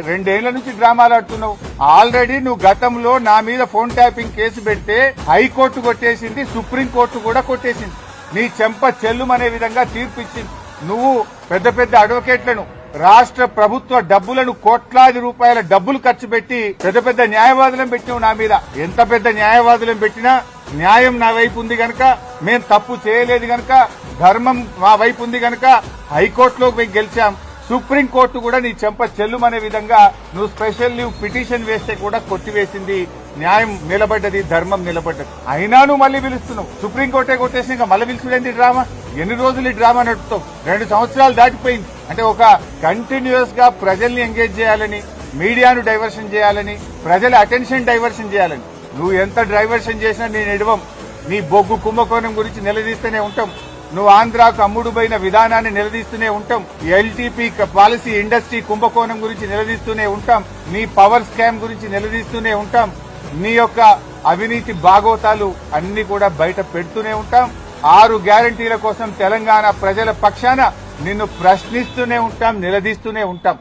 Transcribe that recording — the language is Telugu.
రెండేళ్ల నుంచి డ్రామాలు ఆడుతున్నావు. ఆల్రెడీ నువ్వు గతంలో నా మీద ఫోన్ ట్యాపింగ్ కేసు పెడితే హైకోర్టు కొట్టేసింది, సుప్రీంకోర్టు కూడా కొట్టేసింది. నీ చెంప చెల్లుమనే విధంగా తీర్పు ఇచ్చింది. నువ్వు పెద్ద పెద్ద అడ్వకేట్లను, రాష్ట్ర ప్రభుత్వ డబ్బులను, కోట్లాది రూపాయల డబ్బులు ఖర్చు పెట్టి పెద్ద పెద్ద న్యాయవాదులను పెట్టినావు నా మీద. ఎంత పెద్ద న్యాయవాదులను పెట్టినా న్యాయం నా వైపు ఉంది గనక, మేం తప్పు చేయలేదు గనక, ధర్మం మా వైపు ఉంది గనక హైకోర్టులో మేము గెలిచాం. సుప్రీంకోర్టు కూడా నీ చెంప చెల్లుమనే విధంగా నువ్వు స్పెషల్ లీవ్ పిటిషన్ వేస్తే కూడా కొట్టివేసింది. న్యాయం నిలబడ్డది, ధర్మం నిలబడ్డది. అయినా నువ్వు మళ్లీ పిలుస్తున్నావు. సుప్రీంకోర్టే కొట్టేసి ఇంకా మళ్లీ పిలుచుడేంది డ్రామా? ఎన్ని రోజులు ఈ డ్రామా నడుపుతావు? 2 సంవత్సరాలు దాటిపోయింది. అంటే ఒక కంటిన్యూస్ గా ప్రజల్ని ఎంగేజ్ చేయాలని, మీడియాను డైవర్షన్ చేయాలని, ప్రజల అటెన్షన్ డైవర్షన్ చేయాలని. నువ్వు ఎంత డైవర్షన్ చేసినా నేను ఎడవం. నీ బొగ్గు కుంభకోణం గురించి నిలదీస్తూనే ఉంటాం. నువ్వు ఆంధ్రాకు అమ్ముడు పోయిన విధానాన్ని నిలదీస్తూనే ఉంటాం. ఎల్టీపీ పాలసీ ఇండస్ట్రీ కుంభకోణం గురించి నిలదీస్తూనే ఉంటాం. నీ పవర్ స్కామ్ గురించి నిలదీస్తూనే ఉంటాం. నీ యొక్క అవినీతి బాగోతాలు అన్ని కూడా బయట పెడుతూనే ఉంటాం. 6 గ్యారంటీల కోసం తెలంగాణ ప్రజల పక్షాన నిన్ను ప్రశ్నిస్తూనే ఉంటాం, నిలదీస్తూనే ఉంటాం.